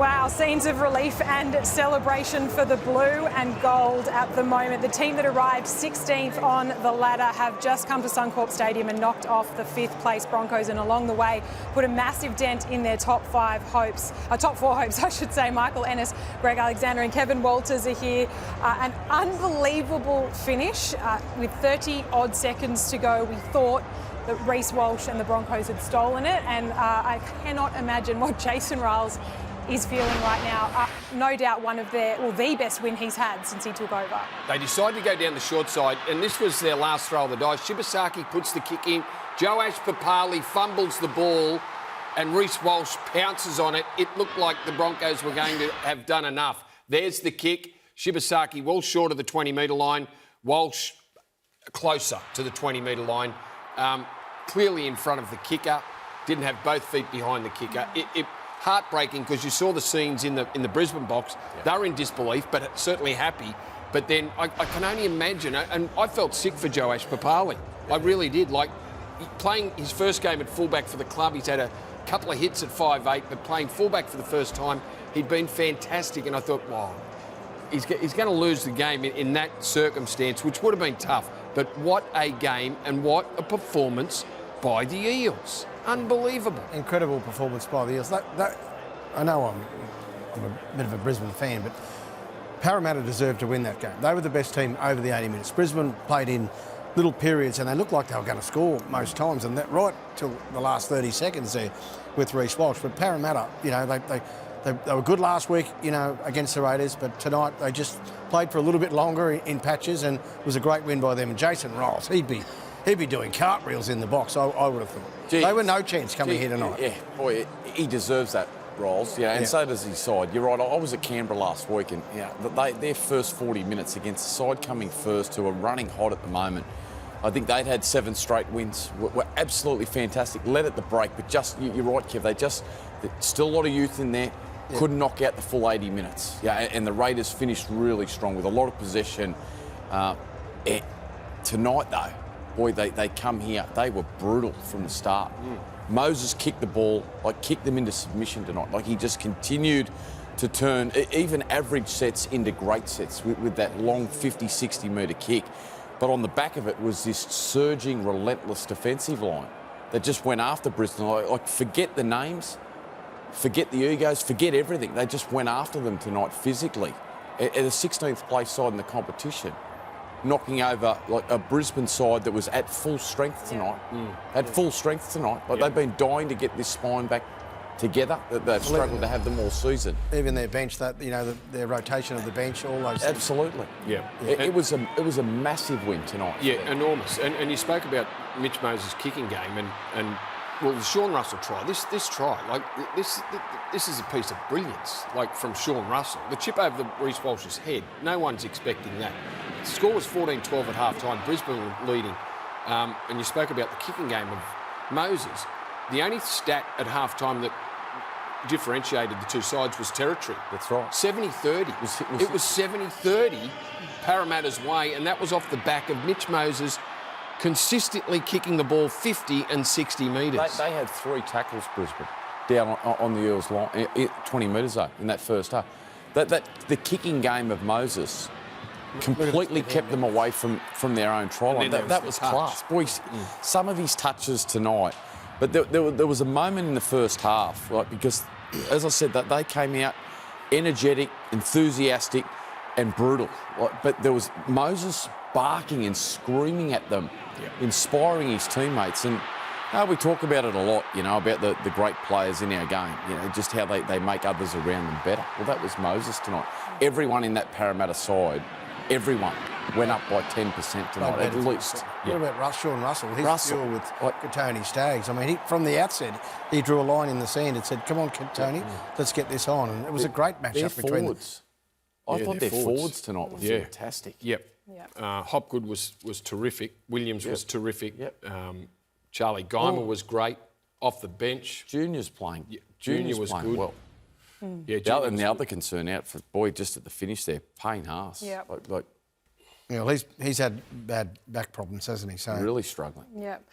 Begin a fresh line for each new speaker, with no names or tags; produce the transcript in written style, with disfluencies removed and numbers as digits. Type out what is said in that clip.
Wow, scenes of relief and celebration for the blue and gold at the moment. The team that arrived 16th on the ladder have just come to Suncorp Stadium and knocked off the 5th place Broncos, and along the way put a massive dent in their top four hopes, I should say. Michael Ennis, Greg Alexander and Kevin Walters are here. An unbelievable finish with 30 odd seconds to go. We thought that Reece Walsh and the Broncos had stolen it, and I cannot imagine what Jason Riles is feeling right now. No doubt one of the best win he's had since he took over.
They decide to go down the short side, and this was their last throw of the dice. Shibasaki puts the kick in. Joash Papali fumbles the ball, and Reece Walsh pounces on it. It looked like the Broncos were going to have done enough. There's the kick. Shibasaki well short of the 20-metre line. Walsh closer to the 20-metre line. Clearly in front of the kicker. Didn't have both feet behind the kicker. Heartbreaking, because you saw the scenes in the Brisbane box. Yeah. They were in disbelief, but certainly happy. But then I can only imagine, and I felt sick for Joash Papali. I really did. Like, playing his first game at fullback for the club, he's had a couple of hits at 5'8", but playing fullback for the first time, he'd been fantastic. And I thought, wow, he's going to lose the game in that circumstance, which would have been tough. But what a game and what a performance by the Eels. Unbelievable.
Incredible performance by the Eels. I know I'm a bit of a Brisbane fan, but Parramatta deserved to win that game. They were the best team over the 80 minutes. Brisbane played in little periods and they looked like they were going to score most times, and that right till the last 30 seconds there with Reece Walsh. But Parramatta, you know, they were good last week, you know, against the Raiders, but tonight they just played for a little bit longer in patches, and it was a great win by them. And Jason Riles, he'd be doing cartwheels in the box, I would have thought. They were no chance coming here tonight.
Yeah, boy, he deserves that, Riles. Yeah, and so does his side. You're right. I was at Canberra last week, and their first 40 minutes against the side coming first, who are running hot at the moment. I think they'd had 7 straight wins. Were absolutely fantastic. Led at the break, but you're right, Kev. There's still a lot of youth in there. Yeah. Couldn't knock out the full 80 minutes. Yeah, and the Raiders finished really strong with a lot of possession. Tonight, though, boy, they come here. They were brutal from the start. Moses kicked the ball, kicked them into submission tonight. He just continued to turn even average sets into great sets with that long 50, 60-metre kick. But on the back of it was this surging, relentless defensive line that just went after Brisbane. Forget the names, forget the egos, forget everything. They just went after them tonight physically. At a 16th place side in the competition, knocking over a Brisbane side that was at full strength tonight. At full strength tonight. They've been dying to get this spine back together. They've struggled to have them all season.
Even their bench, their rotation of the bench, all those things.
Absolutely. Yeah. It was a massive win tonight.
Yeah, enormous. And you spoke about Mitch Moses' kicking game, and well, the Sean Russell try. This try, this is a piece of brilliance, from Sean Russell. The chip over the Reece Walsh's head. No one's expecting that. The score was 14-12 at half-time. Brisbane leading. And you spoke about the kicking game of Moses. The only stat at half-time that differentiated the two sides was territory.
That's right.
70-30. It was 70-30 Parramatta's way, and that was off the back of Mitch Moses consistently kicking the ball 50 and 60 metres.
They had 3 tackles, Brisbane, down on the Eels' line, 20 metres though, in that first half. The kicking game of Moses completely kept them away from their own try line. That was class. Boys, some of his touches tonight, but there was a moment in the first half, because, as I said, that they came out energetic, enthusiastic and brutal. But there was Moses barking and screaming at them, inspiring his teammates. And we talk about it a lot, about the great players in our game, just how they make others around them better. Well, that was Moses tonight. Everyone in that Parramatta side, everyone went up by 10% tonight, at least.
What about Sean Russell? His deal with Tony Staggs. I mean, from the outset, he drew a line in the sand and said, come on, Tony, let's get this on. And it was a great matchup between them.
I thought their forwards tonight were fantastic.
Hopgood was terrific. Williams was terrific. Charlie Geimer was great off the bench.
Junior's playing.
Junior was
playing
good.
Well.
Yeah,
and the other concern out for just at the finish there, Payne Haas.
He's had bad back problems, hasn't he? So
really struggling.
Yeah.